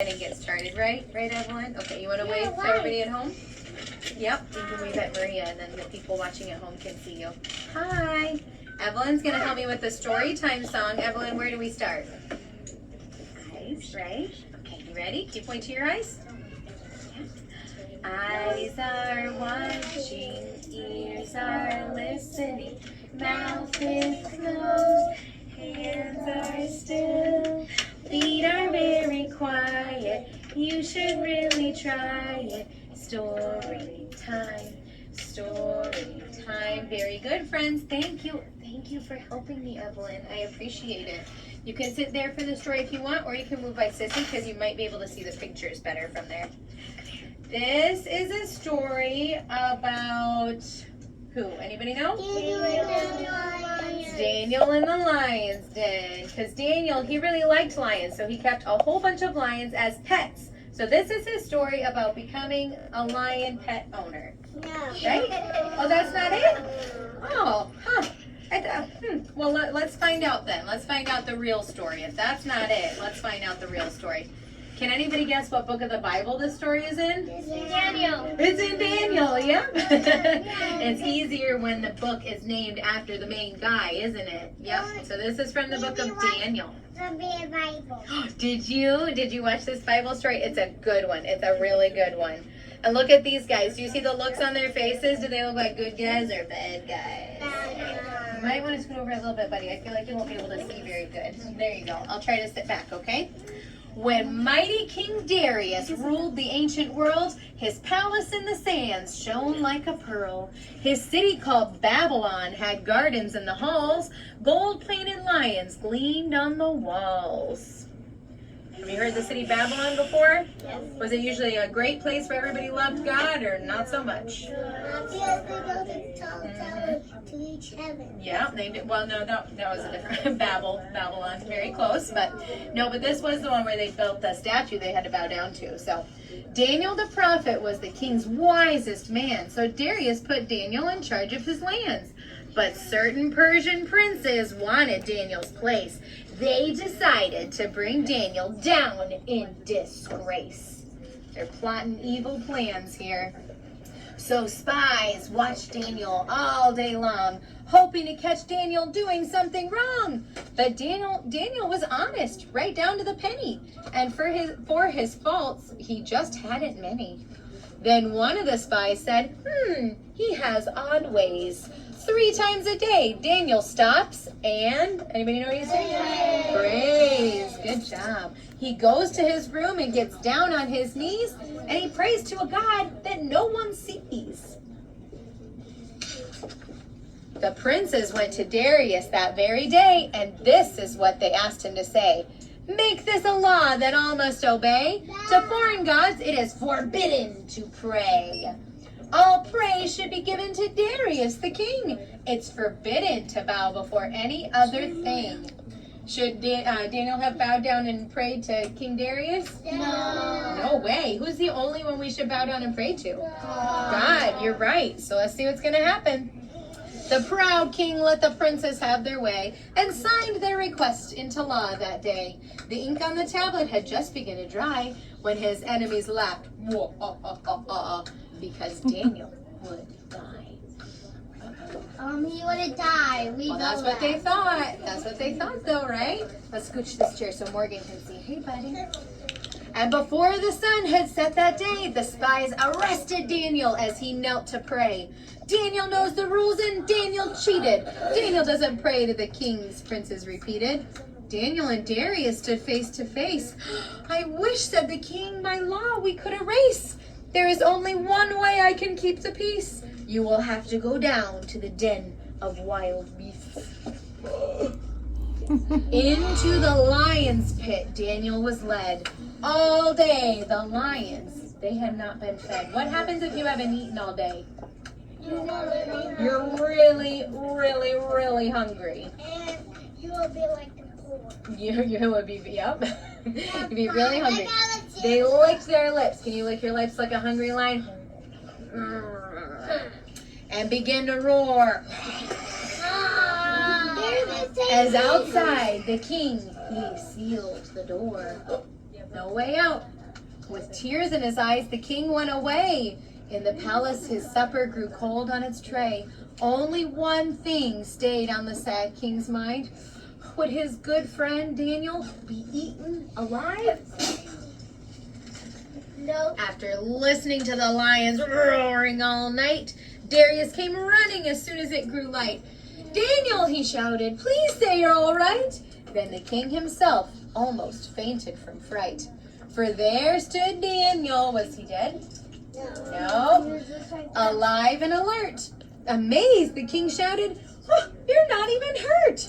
And get started, right, Evelyn? Okay, you want to wave to everybody at home? Yep, you can wave at Maria, and then the people watching at home can see you. Hi. Evelyn's going to help me with the story time song. Evelyn, where do we start? Eyes, right? Okay, you ready? Do you point to your eyes? Yeah. Eyes are watching, ears are listening, mouth is closed, hands are still, feet are very quiet, you should really try it. Story time, story time. Very good, friends. Thank you. Thank you for helping me, Evelyn. I appreciate it. You can sit there for the story if you want, or you can move by Sissy because you might be able to see the pictures better from there. This is a story about who? Anybody know? Daniel in the lion's den. Because Daniel, he really liked lions, so he kept a whole bunch of lions as pets. So this is his story about becoming a lion pet owner. No. Right? Oh, that's not it? Oh, huh. Well, let's find out then. Let's find out the real story. If that's not it, let's find out the real story. Can anybody guess what book of the Bible this story is in? Daniel. It's in Daniel, yep. It's easier when the book is named after the main guy, isn't it? Yep. So this is from the book of Daniel. The Bible. Did you watch this Bible story? It's a good one. It's a really good one. And look at these guys. Do you see the looks on their faces? Do they look like good guys or bad guys? You might want to scoot over a little bit, buddy. I feel like you won't be able to see very good. There you go. I'll try to sit back, okay? When mighty King Darius ruled the ancient world, his palace in the sands shone like a pearl. His city called Babylon had gardens in the halls, gold-plated lions gleamed on the walls. Have you heard the city Babylon before? Yes. Was it usually a great place where everybody loved God or not so much? To each other. Yeah, they did. Well, no, that was a different Babylon, very close, but this was the one where they built the statue they had to bow down to. So Daniel the prophet was the king's wisest man, so Darius put Daniel in charge of his lands. But certain Persian princes wanted Daniel's place. They decided to bring Daniel down in disgrace. They're plotting evil plans here. So spies watched Daniel all day long, hoping to catch Daniel doing something wrong. But Daniel was honest, right down to the penny. And for his faults, he just hadn't many. Then one of the spies said, he has odd ways. 3 times a day, Daniel stops and, anybody know what he's saying? Praise. Good job. He goes to his room and gets down on his knees, and he prays to a God that no one sees. The princes went to Darius that very day, and this is what they asked him to say. Make this a law that all must obey. To foreign gods it is forbidden to pray. All praise should be given to Darius the king. It's forbidden to bow before any other thing. Should Daniel have bowed down and prayed to King Darius? No. No way. Who's the only one we should bow down and pray to? God, you're right. So let's see what's going to happen. The proud king let the princes have their way and signed their request into law that day. The ink on the tablet had just begun to dry when his enemies laughed because Daniel would die. He would die. Well, that's what they thought. That's what they thought, though, right? Let's scooch this chair so Morgan can see. Hey, buddy. And before the sun had set that day, the spies arrested Daniel as he knelt to pray. Daniel knows the rules and Daniel cheated. Daniel doesn't pray to the king's princes repeated. Daniel and Darius stood face to face. I wish, said the king, by law we could erase. There is only one way I can keep the peace. You will have to go down to the den of wild beasts. Into the lion's pit Daniel was led. All day the lions, they had not been fed. What happens if you haven't eaten all day? You're really, really, really hungry. And you will be like the poor. You would be, yep. You'd be really hungry. They licked their lips. Can you lick your lips like a hungry lion? And begin to roar. As outside the king, he sealed the door. No way out. With tears in his eyes, the king went away. In the palace, his supper grew cold on its tray. Only one thing stayed on the sad king's mind. Would his good friend Daniel be eaten alive? No. After listening to the lions roaring all night, Darius came running as soon as it grew light. Daniel, he shouted, please say you're all right. Then the king himself almost fainted from fright. For there stood Daniel. Was he dead? No. Alive and alert. Amazed, the king shouted, oh, you're not even hurt.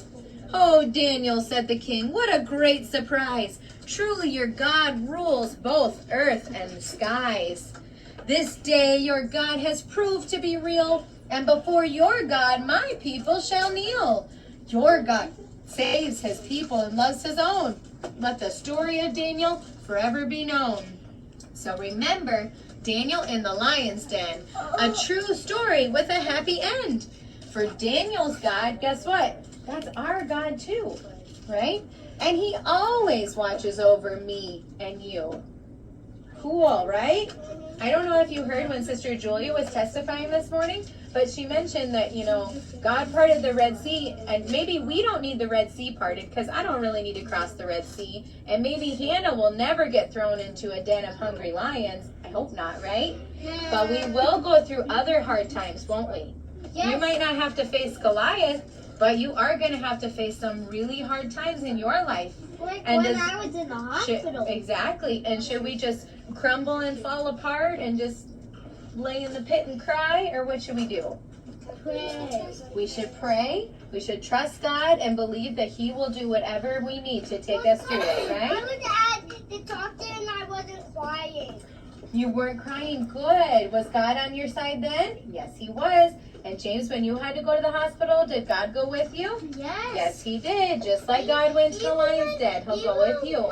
Oh, Daniel, said the king, what a great surprise. Truly your God rules both earth and skies. This day your God has proved to be real, and before your God my people shall kneel. Your God saves his people and loves his own. Let the story of Daniel forever be known. So remember, Daniel in the lion's den, a true story with a happy end. For Daniel's God, guess what? That's our God too, right? And he always watches over me and you. Cool, right? I don't know if you heard when Sister Julia was testifying this morning, but she mentioned that, God parted the Red Sea, and maybe we don't need the Red Sea parted because I don't really need to cross the Red Sea. And maybe Hannah will never get thrown into a den of hungry lions. I hope not, right? But we will go through other hard times, won't we? Yes. You might not have to face Goliath, but you are going to have to face some really hard times in your life. Like And when does- I was in the hospital. Exactly. And should we just crumble and fall apart and just lay in the pit and cry, or what should we do? Pray. We should pray. We should trust God and believe that He will do whatever we need to take us through it, I right? was at the doctor and I wasn't crying. You weren't crying. Good. Was God on your side then? Yes, He was. And James, when you had to go to the hospital, did God go with you? Yes. Yes, He did. Just like God went to the lion's den, He'll go with you.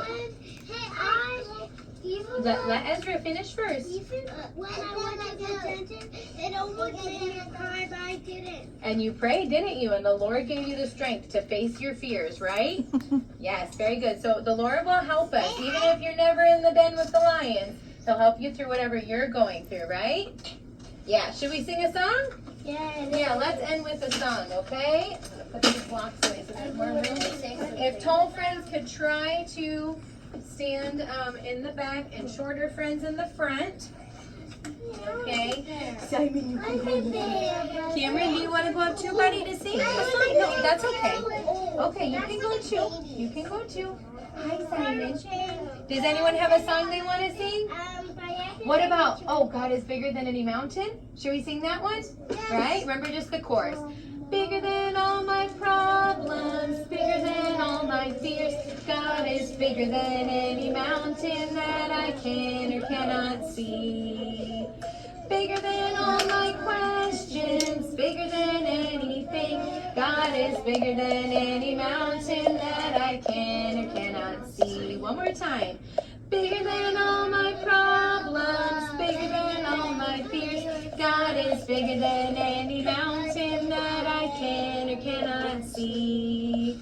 Let Ezra finish first. Even when I went to the dentist, it almost made me cry, but I didn't. And you prayed, didn't you? And the Lord gave you the strength to face your fears, right? Yes, very good. So the Lord will help us. Even if you're never in the den with the lions, He'll help you through whatever you're going through, right? Yeah. Should we sing a song? Yeah, let's end with a song, okay? Put these blocks away so there's more room. If tall friends could try to stand in the back and shorter friends in the front. Okay. Simon, you can hold it. Cameron, do you want to go up too, buddy, to sing a song? No, that's okay. Okay, you can go too. You can go too. Hi, Simon. Does anyone have a song they want to sing? What about, oh, God is bigger than any mountain? Should we sing that one? Right? Remember just the chorus. Bigger than all my problems, bigger than all my fears. God is bigger than any mountain that I can or cannot see. Bigger than all my questions, bigger than anything. God is bigger than any mountain that I can or cannot see. One more time. Bigger than all my problems, bigger than all my fears. God is bigger than any mountain that I can or cannot see.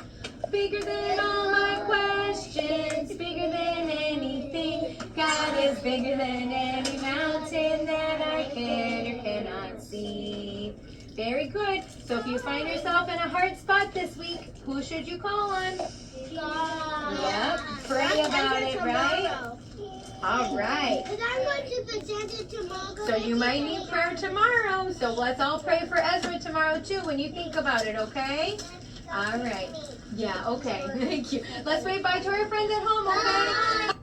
Bigger than all my questions, bigger than anything. God is bigger than any mountain that I can or cannot see. Very good. So if you find yourself in a hard spot this week, who should you call on? Yep. Pray about it, right? All right. Because I'm going to present it tomorrow. So you might need prayer tomorrow. So let's all pray for Ezra tomorrow too when you think about it, okay? All right. Yeah, okay. Thank you. Let's wave bye to our friends at home, okay?